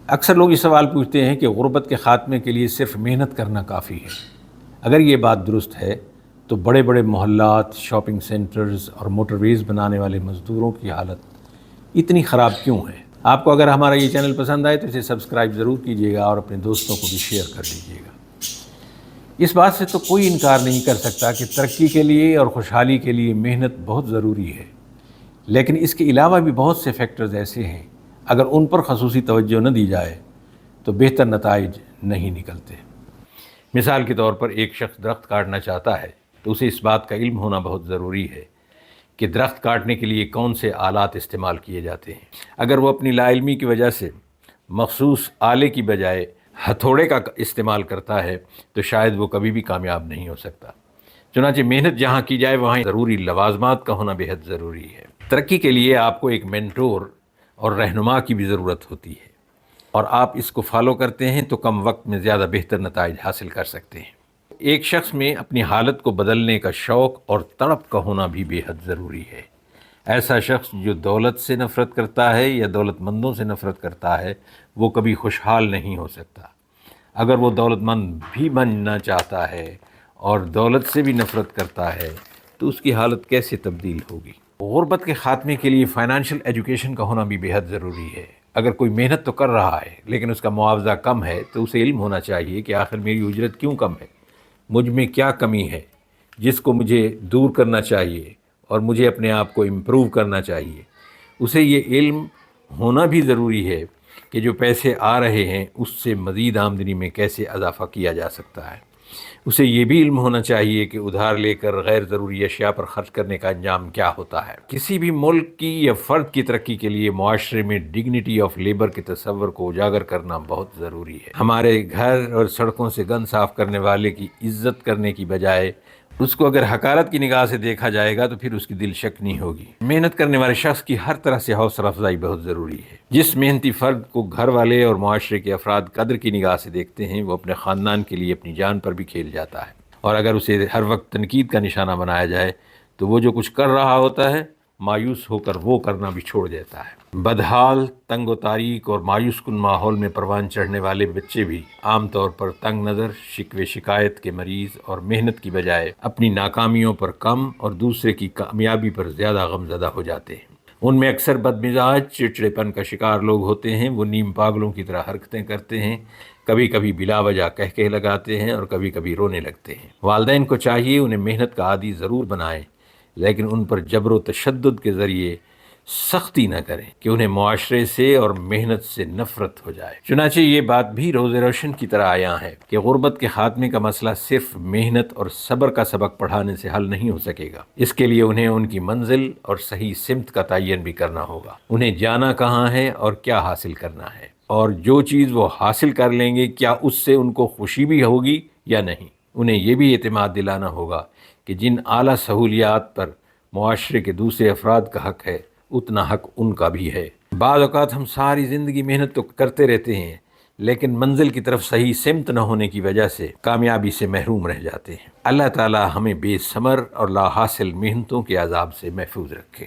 اکثر لوگ یہ سوال پوچھتے ہیں کہ غربت کے خاتمے کے لیے صرف محنت کرنا کافی ہے۔ اگر یہ بات درست ہے تو بڑے بڑے محلات، شاپنگ سینٹرز اور موٹر ویز بنانے والے مزدوروں کی حالت اتنی خراب کیوں ہے؟ آپ کو اگر ہمارا یہ چینل پسند آئے تو اسے سبسکرائب ضرور کیجیے گا اور اپنے دوستوں کو بھی شیئر کر دیجیے گا۔ اس بات سے تو کوئی انکار نہیں کر سکتا کہ ترقی کے لیے اور خوشحالی کے لیے محنت بہت ضروری ہے، لیکن اس کے علاوہ بھی بہت سے فیکٹرز ایسے ہیں، اگر ان پر خصوصی توجہ نہ دی جائے تو بہتر نتائج نہیں نکلتے۔ مثال کے طور پر ایک شخص درخت کاٹنا چاہتا ہے تو اسے اس بات کا علم ہونا بہت ضروری ہے کہ درخت کاٹنے کے لیے کون سے آلات استعمال کیے جاتے ہیں۔ اگر وہ اپنی لا علمی کی وجہ سے مخصوص آلے کی بجائے ہتھوڑے کا استعمال کرتا ہے تو شاید وہ کبھی بھی کامیاب نہیں ہو سکتا۔ چنانچہ محنت جہاں کی جائے وہاں ضروری لوازمات کا ہونا بہت ضروری ہے۔ ترقی کے لیے آپ کو ایک مینٹور اور رہنما کی بھی ضرورت ہوتی ہے، اور آپ اس کو فالو کرتے ہیں تو کم وقت میں زیادہ بہتر نتائج حاصل کر سکتے ہیں۔ ایک شخص میں اپنی حالت کو بدلنے کا شوق اور تڑپ کا ہونا بھی بے حد ضروری ہے۔ ایسا شخص جو دولت سے نفرت کرتا ہے یا دولت مندوں سے نفرت کرتا ہے وہ کبھی خوشحال نہیں ہو سکتا۔ اگر وہ دولت مند بھی بننا چاہتا ہے اور دولت سے بھی نفرت کرتا ہے تو اس کی حالت کیسے تبدیل ہوگی؟ غربت کے خاتمے کے لیے فائنانشل ایجوکیشن کا ہونا بھی بے حد ضروری ہے۔ اگر کوئی محنت تو کر رہا ہے لیکن اس کا معاوضہ کم ہے تو اسے علم ہونا چاہیے کہ آخر میری اجرت کیوں کم ہے، مجھ میں کیا کمی ہے جس کو مجھے دور کرنا چاہیے اور مجھے اپنے آپ کو امپروو کرنا چاہیے۔ اسے یہ علم ہونا بھی ضروری ہے کہ جو پیسے آ رہے ہیں اس سے مزید آمدنی میں کیسے اضافہ کیا جا سکتا ہے۔ اسے یہ بھی علم ہونا چاہیے کہ ادھار لے کر غیر ضروری اشیاء پر خرچ کرنے کا انجام کیا ہوتا ہے۔ کسی بھی ملک کی یا فرد کی ترقی کے لیے معاشرے میں ڈگنیٹی آف لیبر کے تصور کو اجاگر کرنا بہت ضروری ہے۔ ہمارے گھر اور سڑکوں سے گند صاف کرنے والے کی عزت کرنے کی بجائے اس کو اگر حقارت کی نگاہ سے دیکھا جائے گا تو پھر اس کی دل شکنی ہوگی۔ محنت کرنے والے شخص کی ہر طرح سے حوصلہ افزائی بہت ضروری ہے۔ جس محنتی فرد کو گھر والے اور معاشرے کے افراد قدر کی نگاہ سے دیکھتے ہیں وہ اپنے خاندان کے لیے اپنی جان پر بھی کھیل جاتا ہے، اور اگر اسے ہر وقت تنقید کا نشانہ بنایا جائے تو وہ جو کچھ کر رہا ہوتا ہے مایوس ہو کر وہ کرنا بھی چھوڑ دیتا ہے۔ بدحال، تنگ و تاریک اور مایوس کن ماحول میں پروان چڑھنے والے بچے بھی عام طور پر تنگ نظر، شکوے شکایت کے مریض اور محنت کی بجائے اپنی ناکامیوں پر کم اور دوسرے کی کامیابی پر زیادہ غمزدہ ہو جاتے ہیں۔ ان میں اکثر بدمزاج، چڑچڑے پن کا شکار لوگ ہوتے ہیں۔ وہ نیم پاگلوں کی طرح حرکتیں کرتے ہیں، کبھی کبھی بلا وجہ کہہ لگاتے ہیں اور کبھی کبھی رونے لگتے ہیں۔ والدین کو چاہیے انہیں محنت کا عادی ضرور بنائیں لیکن ان پر جبر و تشدد کے ذریعے سختی نہ کریں کہ انہیں معاشرے سے اور محنت سے نفرت ہو جائے۔ چنانچہ یہ بات بھی روز روشن کی طرح عیاں ہے کہ غربت کے خاتمے کا مسئلہ صرف محنت اور صبر کا سبق پڑھانے سے حل نہیں ہو سکے گا۔ اس کے لیے انہیں ان کی منزل اور صحیح سمت کا تعین بھی کرنا ہوگا۔ انہیں جانا کہاں ہے اور کیا حاصل کرنا ہے، اور جو چیز وہ حاصل کر لیں گے کیا اس سے ان کو خوشی بھی ہوگی یا نہیں۔ انہیں یہ بھی اعتماد دلانا ہوگا کہ جن اعلیٰ سہولیات پر معاشرے کے دوسرے افراد کا حق ہے اتنا حق ان کا بھی ہے۔ بعض اوقات ہم ساری زندگی محنت تو کرتے رہتے ہیں لیکن منزل کی طرف صحیح سمت نہ ہونے کی وجہ سے کامیابی سے محروم رہ جاتے ہیں۔ اللہ تعالی ہمیں بے ثمر اور لا حاصل محنتوں کے عذاب سے محفوظ رکھے۔